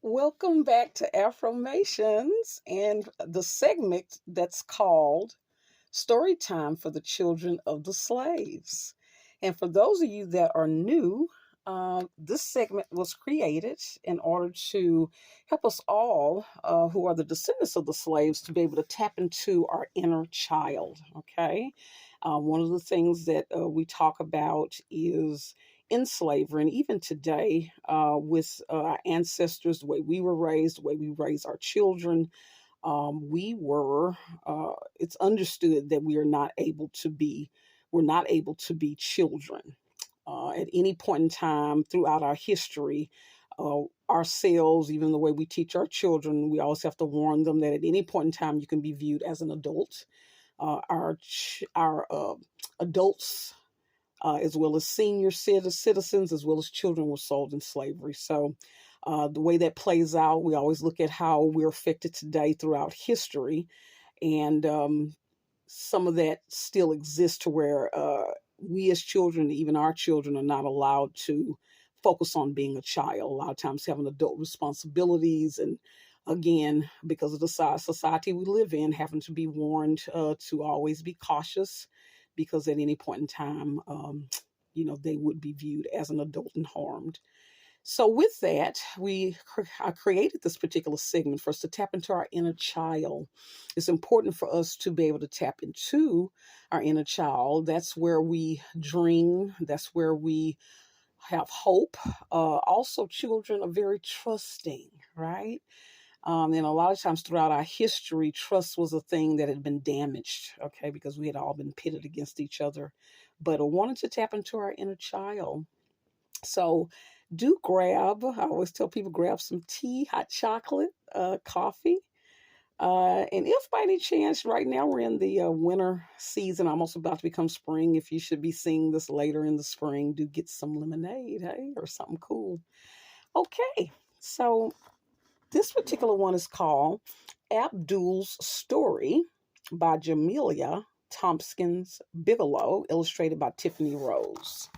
Welcome back to Affirmations and the segment that's called Storytime for the Children of the Slaves. And for those of you that are new, this segment was created in order to help us all who are the descendants of the slaves to be able to tap into our inner child. Okay. One of the things that we talk about is in slavery, and even today with our ancestors, the way we were raised, the way we raise our children, we were it's understood that we're not able to be children at any point in time throughout our history. Ourselves, even the way we teach our children, we always have to warn them that at any point in time you can be viewed as an adult. Our adults, as well as senior citizens, as well as children, were sold in slavery. So the way that plays out, we always look at how we're affected today throughout history. And some of that still exists to where we as children, even our children, are not allowed to focus on being a child. A lot of times having adult responsibilities, and again, because of the society we live in, having to be warned to always be cautious, because at any point in time, they would be viewed as an adult and harmed. So with that, I created this particular segment for us to tap into our inner child. It's important for us to be able to tap into our inner child. That's where we dream. That's where we have hope. Also, children are very trusting, right? And a lot of times throughout our history, trust was a thing that had been damaged, okay, because we had all been pitted against each other. But I wanted to tap into our inner child. So do grab, I always tell people, grab some tea, hot chocolate, coffee. And if by any chance, right now we're in the winter season, almost about to become spring. If you should be seeing this later in the spring, do get some lemonade, hey, or something cool. Okay, so this particular one is called Abdul's Story by Jamelia Tompkins Bigelow, illustrated by Tiffany Rose.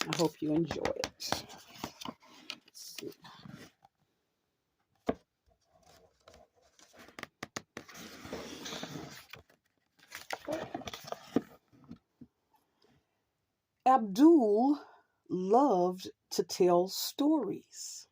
I hope you enjoy it. Let's see. Abdul loved to tell stories.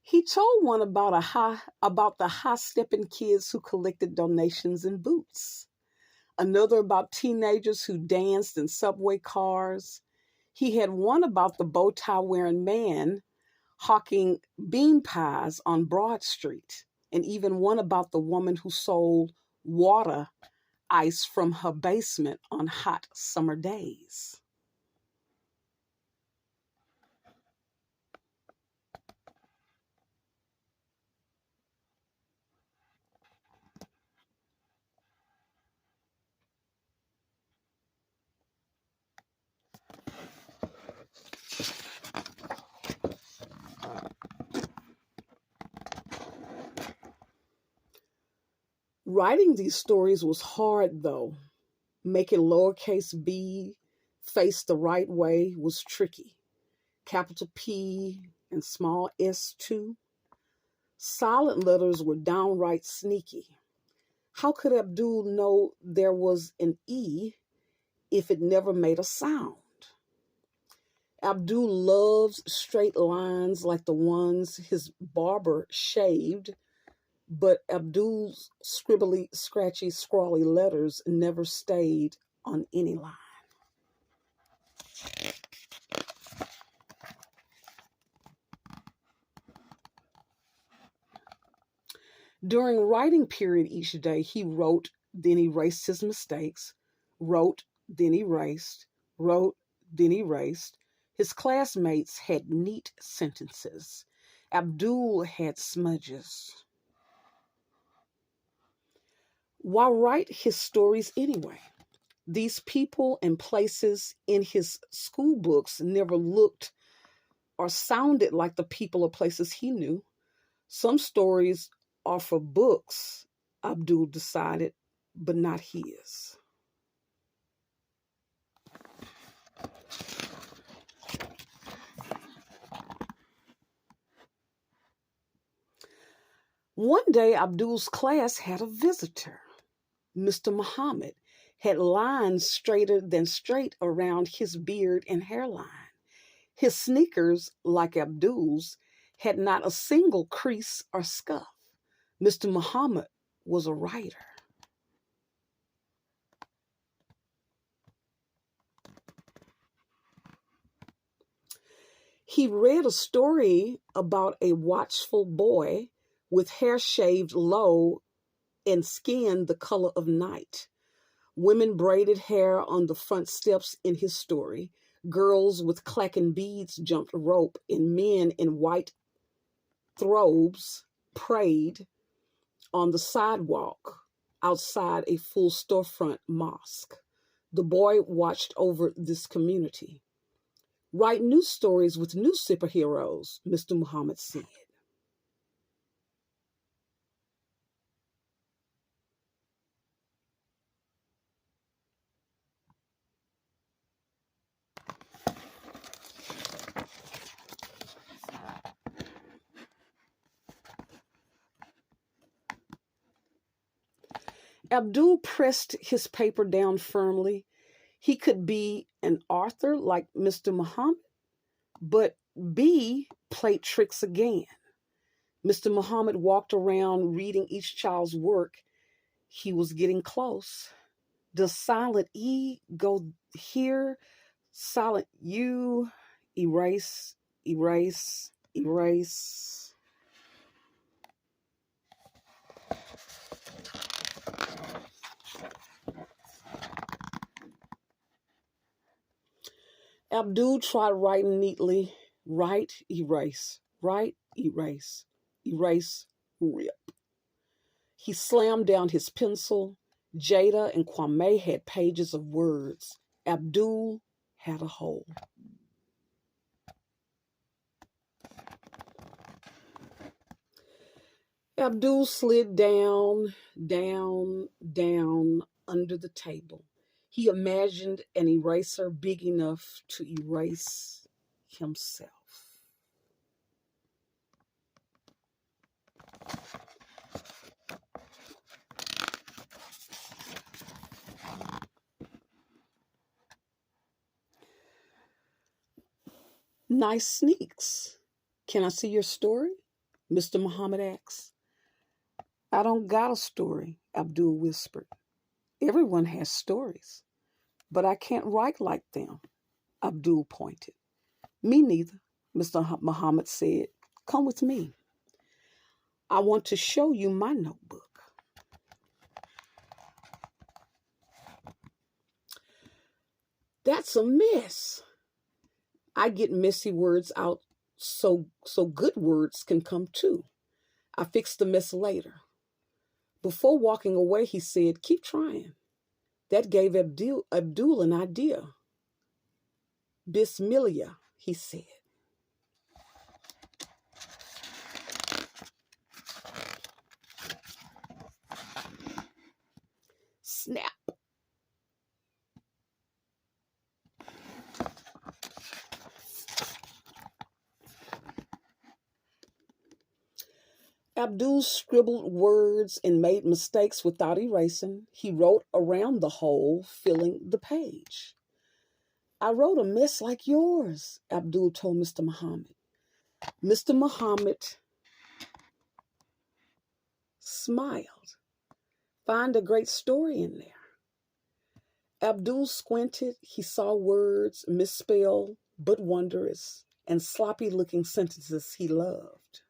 He told one about the high-stepping kids who collected donations in boots. Another about teenagers who danced in subway cars. He had one about the bow tie wearing man hawking bean pies on Broad Street, and even one about the woman who sold water ice from her basement on hot summer days. Writing these stories was hard, though. Making lowercase b face the right way was tricky. Capital P and small s too. Silent letters were downright sneaky. How could Abdul know there was an E if it never made a sound? Abdul loves straight lines like the ones his barber shaved, but Abdul's scribbly, scratchy, scrawly letters never stayed on any line. During writing period each day, he wrote, then erased his mistakes, wrote, then erased, wrote, then erased. His classmates had neat sentences. Abdul had smudges. Why write his stories anyway? These people and places in his school books never looked or sounded like the people or places he knew. Some stories are for books, Abdul decided, but not his. One day, Abdul's class had a visitor. Mr. Muhammad had lines straighter than straight around his beard and hairline. His sneakers, like Abdul's, had not a single crease or scuff. Mr. Muhammad was a writer. He read a story about a watchful boy with hair shaved low and skin the color of night. Women braided hair on the front steps in his story. Girls with clacking beads jumped rope, and men in white robes prayed on the sidewalk outside a full storefront mosque. The boy watched over this community. Write new stories with new superheroes, Mr. Muhammad said. Abdul pressed his paper down firmly. He could be an author like Mr. Muhammad, but B played tricks again. Mr. Muhammad walked around reading each child's work. He was getting close. Does silent E go here? Silent U, erase, erase, erase. Abdul tried writing neatly. Write, erase, write, erase, erase, rip. He slammed down his pencil. Jada and Kwame had pages of words. Abdul had a hole. Abdul slid down, down, down under the table. He imagined an eraser big enough to erase himself. Nice sneaks. Can I see your story? Mr. Muhammad asked. I don't got a story, Abdul whispered. Everyone has stories, but I can't write like them, Abdul pointed. Me neither, Mr. Muhammad said. Come with me. I want to show you my notebook. That's a mess. I get messy words out so good words can come too. I fix the mess later. Before walking away, he said, keep trying. That gave Abdul an idea. Bismillah, he said. Snap. Abdul scribbled words and made mistakes without erasing. He wrote around the hole, filling the page. I wrote a mess like yours, Abdul told Mr. Muhammad. Mr. Muhammad smiled. Find a great story in there. Abdul squinted. He saw words misspelled but wondrous and sloppy looking sentences he loved.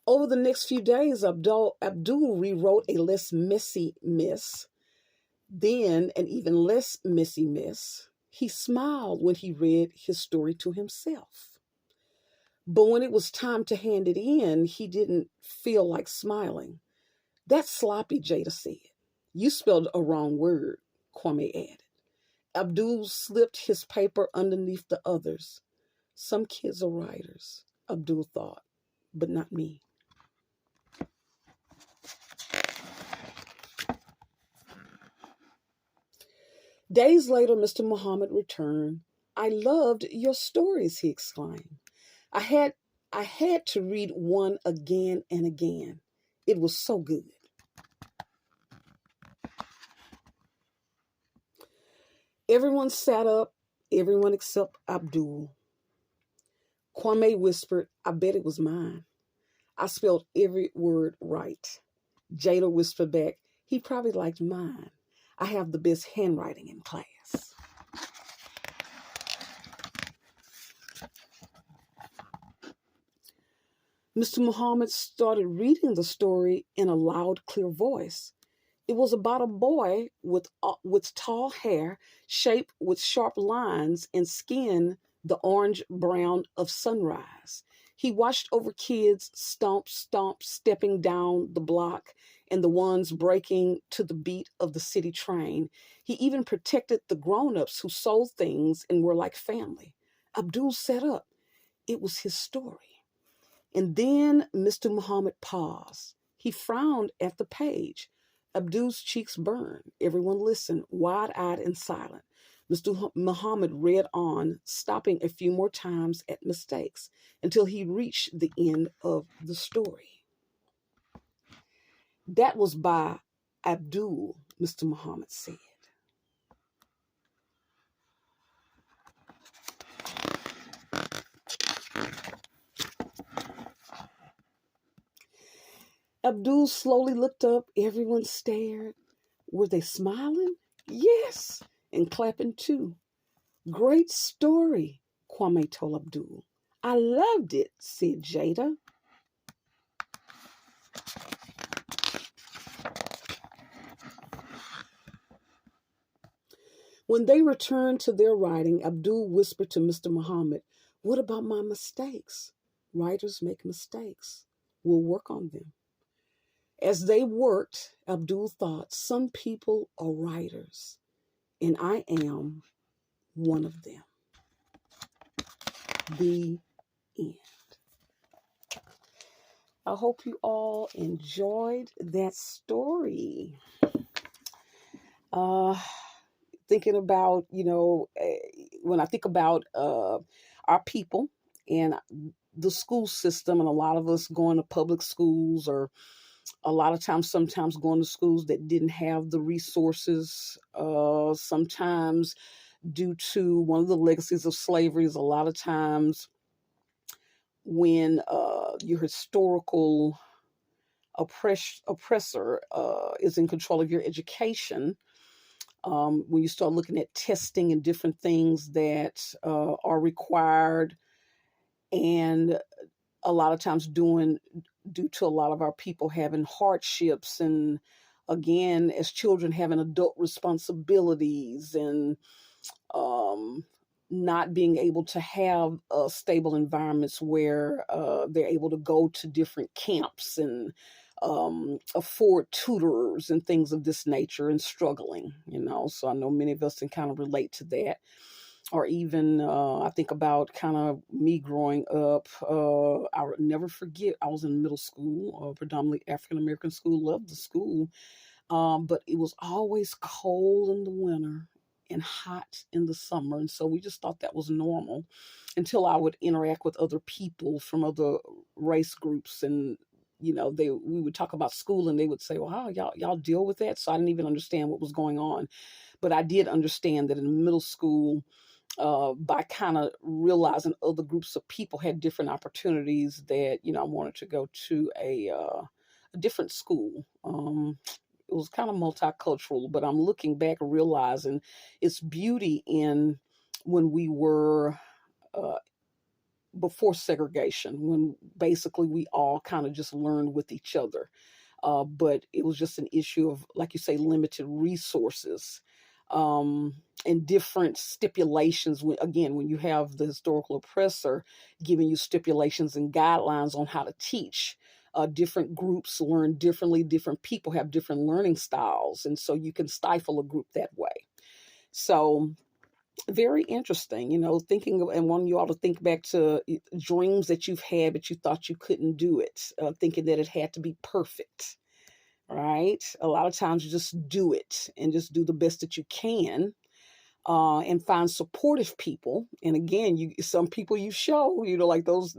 Over the next few days, Abdul rewrote a less messy miss, then an even less messy miss. He smiled when he read his story to himself. But when it was time to hand it in, he didn't feel like smiling. "That's sloppy," Jada said. "You spelled a wrong word," Kwame added. Abdul slipped his paper underneath the others. "Some kids are writers," Abdul thought, "but not me." Days later, Mr. Muhammad returned. "I loved your stories," he exclaimed. I had I had to read one again and again. It was so good." Everyone sat up, everyone except Abdul. Kwame whispered, "I bet it was mine. I spelled every word right." Jada whispered back, "He probably liked mine. I have the best handwriting in class." Mr. Muhammad started reading the story in a loud, clear voice. It was about a boy with tall hair, shaped with sharp lines, and skin the orange brown of sunrise. He watched over kids stomp, stomp, stepping down the block, and the ones breaking to the beat of the city train. He even protected the grown-ups who sold things and were like family. Abdul sat up. It was his story. And then Mr. Muhammad paused. He frowned at the page. Abdul's cheeks burned. Everyone listened, wide-eyed and silent. Mr. Muhammad read on, stopping a few more times at mistakes until he reached the end of the story. "That was by Abdul," Mr. Muhammad said. Abdul slowly looked up. Everyone stared. Were they smiling? Yes, and clapping too. "Great story," Kwame told Abdul. "I loved it," said Jada. When they returned to their writing, Abdul whispered to Mr. Muhammad, "What about my mistakes?" "Writers make mistakes. We'll work on them." As they worked, Abdul thought, "Some people are writers, and I am one of them." The end. I hope you all enjoyed that story. Uh, Thinking about, when I think about our people and the school system, and a lot of us going to public schools, or a lot of times, sometimes going to schools that didn't have the resources, sometimes due to one of the legacies of slavery is a lot of times when your historical oppressor is in control of your education. When you start looking at testing and different things that are required, and a lot of times due to a lot of our people having hardships, and again, as children having adult responsibilities, and um, not being able to have stable environments where they're able to go to different camps and afford tutors and things of this nature, and struggling. So I know many of us can kind of relate to that. Or even I think about kind of me growing up. I'll never forget, I was in middle school, predominantly African American school, loved the school, but it was always cold in the winter and hot in the summer. And so we just thought that was normal until I would interact with other people from other race groups. And, we would talk about school and they would say, "Wow, y'all deal with that?" So I didn't even understand what was going on. But I did understand that in middle school, by kind of realizing other groups of people had different opportunities, that, I wanted to go to a different school. It was kind of multicultural, but I'm looking back and realizing its beauty in when we were uh, before segregation, when basically we all kind of just learned with each other. But it was just an issue of, like you say, limited resources. and different stipulations. When you have the historical oppressor giving you stipulations and guidelines on how to teach, different groups learn differently, different people have different learning styles, and so you can stifle a group that way. So very interesting, thinking and wanting you all to think back to dreams that you've had, but you thought you couldn't do it, thinking that it had to be perfect, right? A lot of times you just do it and just do the best that you can, and find supportive people. And again, some people you show, like those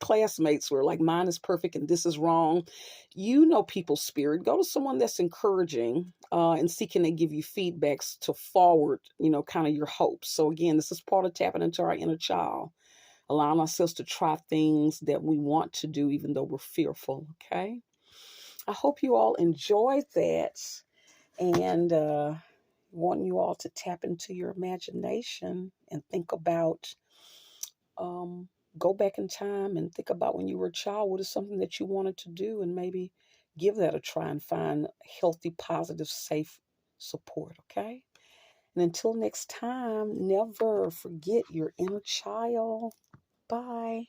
classmates were like, mine is perfect and this is wrong. People's spirit. Go to someone that's encouraging, and see can they give you feedbacks to forward, kind of your hopes. So again, this is part of tapping into our inner child, allowing ourselves to try things that we want to do, even though we're fearful. Okay. I hope you all enjoyed that, and want you all to tap into your imagination and think about, um, go back in time and think about when you were a child, what is something that you wanted to do, and maybe give that a try and find healthy, positive, safe support. Okay. And until next time, never forget your inner child. Bye.